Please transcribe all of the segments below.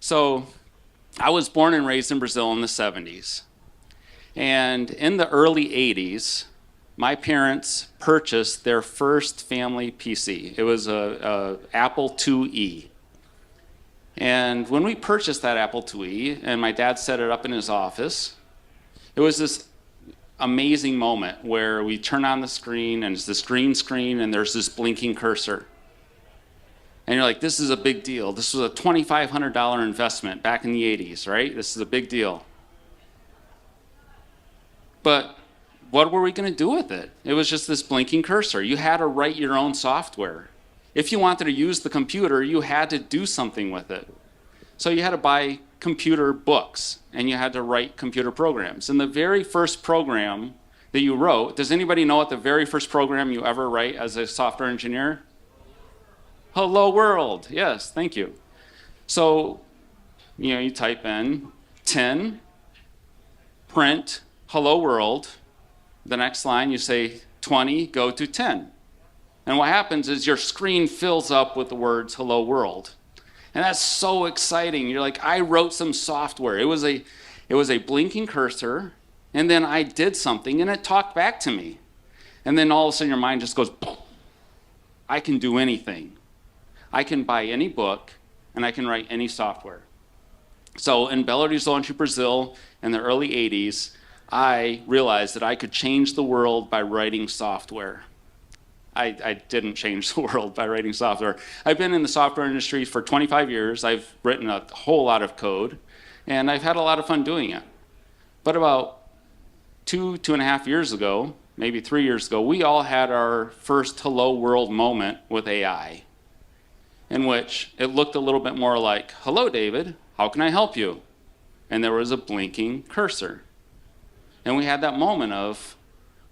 So I was born and raised in Brazil in the 70s. And in the early 80s, my parents purchased their first family PC. It was a Apple IIe. And when we purchased that Apple IIe, and my dad set it up in his office, it was this amazing moment where we turn on the screen and it's this green screen and there's this blinking cursor. And you're like, this is a big deal. This was a $2,500 investment back in the 80s, right? This is a big deal. But what were we going to do with it? It was just this blinking cursor. You had to write your own software. If you wanted to use the computer, you had to do something with it. So you had to buy computer books, and you had to write computer programs. And the very first program that you wrote, does anybody know what the very first program you ever write as a software engineer? Hello world. Yes, thank you. So, you type in 10, print, hello world. The next line you say 20, go to 10. And what happens is your screen fills up with the words hello world. And that's so exciting. You're like, I wrote some software. It was a blinking cursor, and then I did something and it talked back to me. And then all of a sudden your mind just goes, I can do anything. I can buy any book and I can write any software. So in Belo Horizonte, Brazil, in the early 80s, I realized that I could change the world by writing software. I didn't change the world by writing software. I've been in the software industry for 25 years. I've written a whole lot of code, and I've had a lot of fun doing it. But about 2.5 years ago, maybe 3 years ago, we all had our first hello world moment with AI, in which it looked a little bit more like, hello, David, how can I help you? And there was a blinking cursor. And we had that moment of,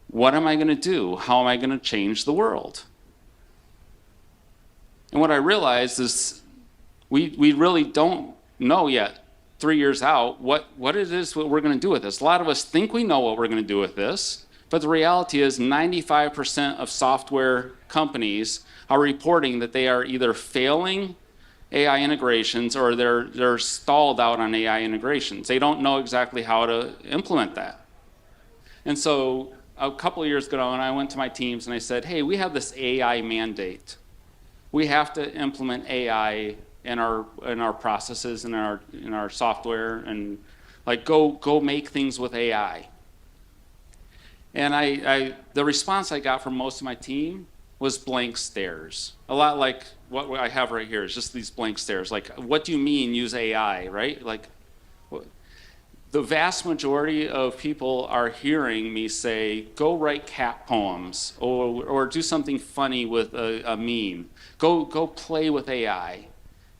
what am I going to do? How am I going to change the world? And what I realized is we really don't know yet, 3 years out, what it is what we're going to do with this. A lot of us think we know what we're going to do with this, but the reality is 95% of software companies are reporting that they are either failing AI integrations or they're stalled out on AI integrations. They don't know exactly how to implement that. And so a couple of years ago, and I went to my teams and I said, hey, we have this AI mandate. We have to implement AI in our processes, in our software, and like go make things with AI. And the response I got from most of my team was blank stares. A lot like what I have right here is just these blank stares. Like, what do you mean use AI, right? Like, the vast majority of people are hearing me say, go write cat poems or do something funny with a meme. Go play with AI.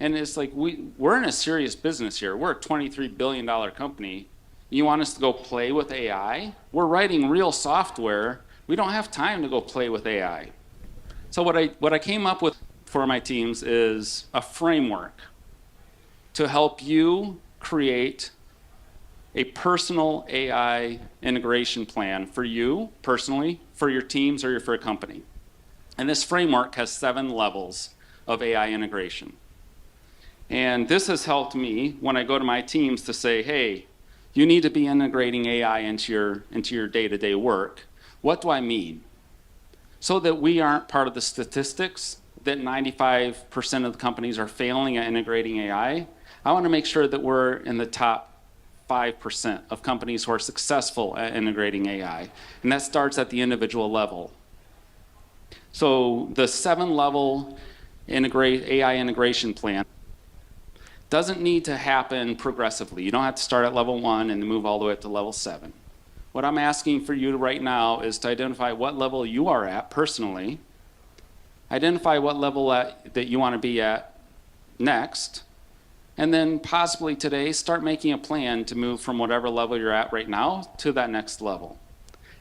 And it's like, we're in a serious business here. We're a $23 billion company. You want us to go play with AI? We're writing real software. We don't have time to go play with AI. So what I came up with for my teams is a framework to help you create a personal AI integration plan for you personally, for your teams, or for a company. And this framework has 7 levels of AI integration. And this has helped me when I go to my teams to say, hey, you need to be integrating AI into your day-to-day work. What do I mean? So that we aren't part of the statistics that 95% of the companies are failing at integrating AI, I want to make sure that we're in the top 5% of companies who are successful at integrating AI. And that starts at the individual level. So the 7-level AI integration plan doesn't need to happen progressively. You don't have to start at level 1 and move all the way up to level 7. What I'm asking for you right now is to identify what level you are at personally, identify what level that you want to be at next, and then possibly today start making a plan to move from whatever level you're at right now to that next level.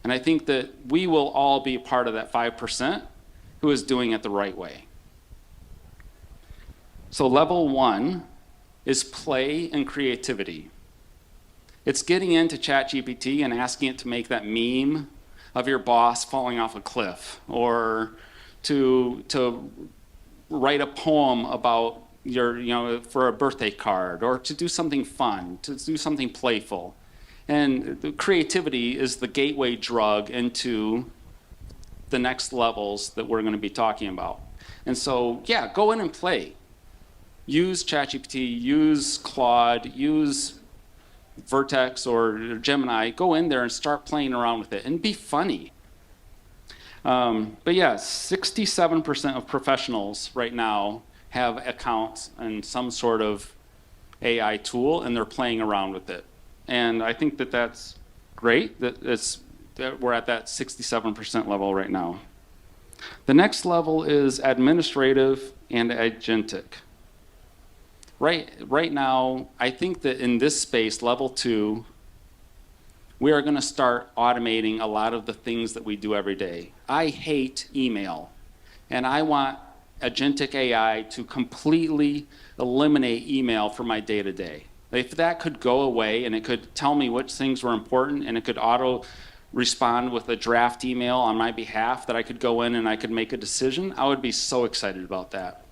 And I think that we will all be part of that 5% who is doing it the right way. So level 1 is play and creativity. It's getting into ChatGPT and asking it to make that meme of your boss falling off a cliff, or to write a poem about for a birthday card, or to do something fun, to do something playful. And the creativity is the gateway drug into the next levels that we're going to be talking about. And so, yeah, go in and play. Use ChatGPT, use Claude, use Vertex or Gemini. Go in there and start playing around with it and be funny. But yeah, 67% of professionals right now have accounts in some sort of AI tool, and they're playing around with it. And I think that that's great, that we're at that 67% level right now. The next level is administrative and agentic. Right now, I think that in this space, level 2, we are going to start automating a lot of the things that we do every day. I hate email, and I want agentic AI to completely eliminate email from my day-to-day. If that could go away and it could tell me which things were important and it could auto-respond with a draft email on my behalf that I could go in and I could make a decision, I would be so excited about that.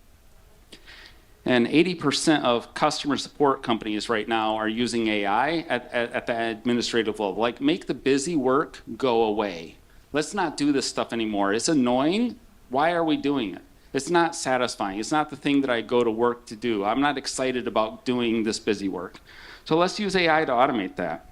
And 80% of customer support companies right now are using AI at the administrative level. Like, make the busy work go away. Let's not do this stuff anymore. It's annoying. Why are we doing it? It's not satisfying. It's not the thing that I go to work to do. I'm not excited about doing this busy work. So let's use AI to automate that.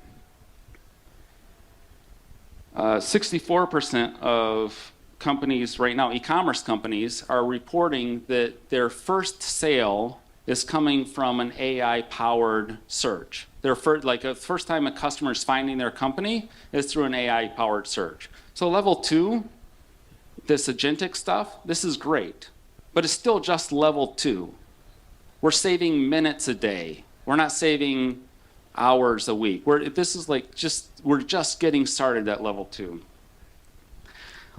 64% of companies right now, e-commerce companies, are reporting that their first sale is coming from an AI-powered search. The first time a customer is finding their company is through an AI-powered search. So level 2, this agentic stuff, this is great, but it's still just level 2. We're saving minutes a day. We're not saving hours a week. We're just getting started at level 2.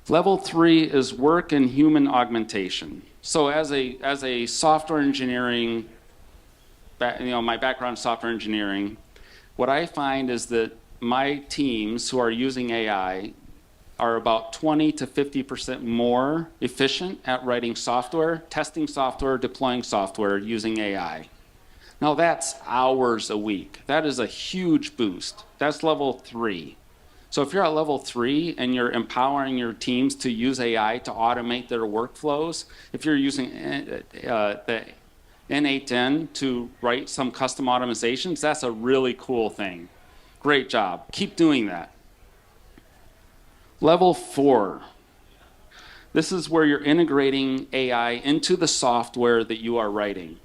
Level 3 is work and human augmentation. So as a software engineering, my background is software engineering, what I find is that my teams who are using AI are about 20 to 50% more efficient at writing software, testing software, deploying software using AI. Now that's hours a week. That is a huge boost. That's level 3. So if you're at level 3 and you're empowering your teams to use AI to automate their workflows, if you're using the N8N to write some custom automatizations, that's a really cool thing. Great job. Keep doing that. Level 4. This is where you're integrating AI into the software that you are writing.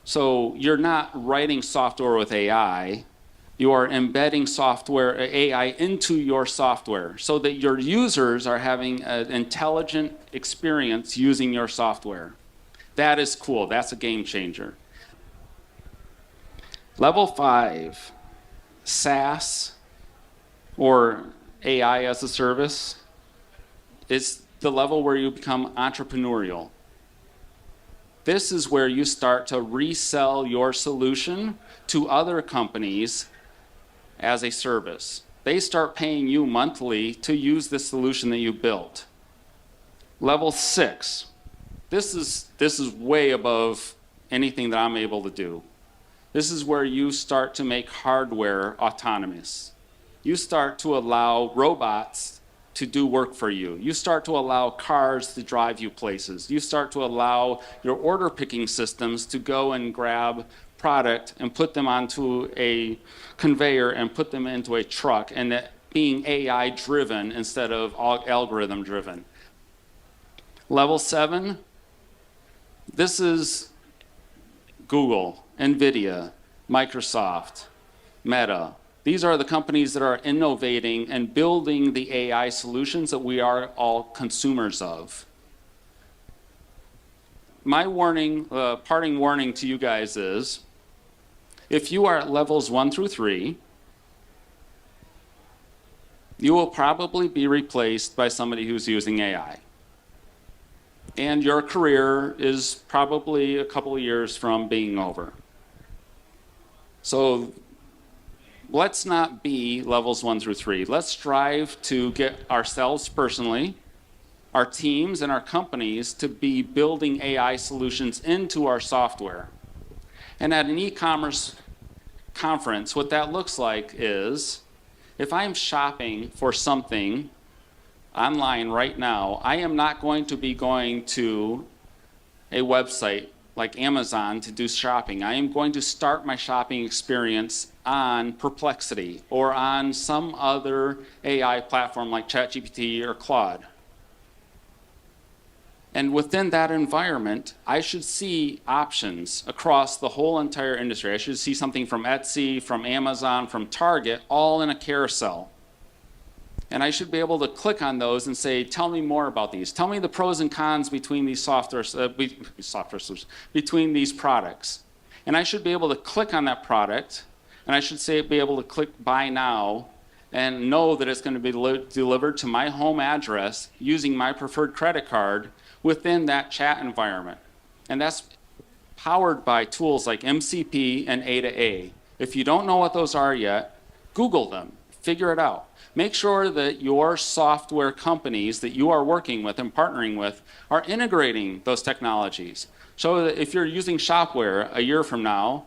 So you're not writing software with AI. You are embedding software, AI, into your software so that your users are having an intelligent experience using your software. That is cool. That's a game changer. Level 5, SaaS, or AI as a service, is the level where you become entrepreneurial. This is where you start to resell your solution to other companies as a service. They start paying you monthly to use the solution that you built. Level 6. This is way above anything that I'm able to do. This is where you start to make hardware autonomous. You start to allow robots to do work for you. You start to allow cars to drive you places. You start to allow your order picking systems to go and grab product and put them onto a conveyor and put them into a truck, and that being AI driven instead of algorithm driven. Level 7, this is Google, NVIDIA, Microsoft, Meta. These are the companies that are innovating and building the AI solutions that we are all consumers of. My parting warning to you guys is, if you are at levels 1 through 3, you will probably be replaced by somebody who's using AI. And your career is probably a couple of years from being over. So let's not be levels 1 through 3. Let's strive to get ourselves personally our teams and our companies to be building AI solutions into our software. And at an e-commerce conference, what that looks like is, if I'm shopping for something online right now, I am not going to be going to a website like Amazon to do shopping. I am going to start my shopping experience on Perplexity or on some other AI platform like ChatGPT or Claude. And within that environment, I should see options across the whole entire industry. I should see something from Etsy, from Amazon, from Target, all in a carousel. And I should be able to click on those and say, tell me more about these. Tell me the pros and cons between these between these products. And I should be able to click on that product, and I should be able to click buy now and know that it's going to be delivered to my home address using my preferred credit card within that chat environment. And that's powered by tools like MCP and A2A. If you don't know what those are yet, Google them, figure it out. Make sure that your software companies that you are working with and partnering with are integrating those technologies. So that if you're using Shopware a year from now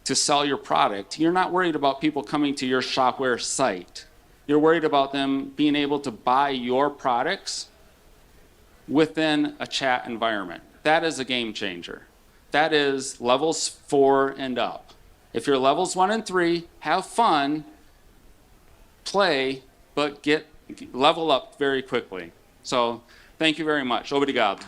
to sell your product, you're not worried about people coming to your Shopware site. You're worried about them being able to buy your products within a chat environment. That is a game changer. That is levels 4 and up. If you're levels 1 and 3, have fun, play, but level up very quickly. So thank you very much. Obrigado.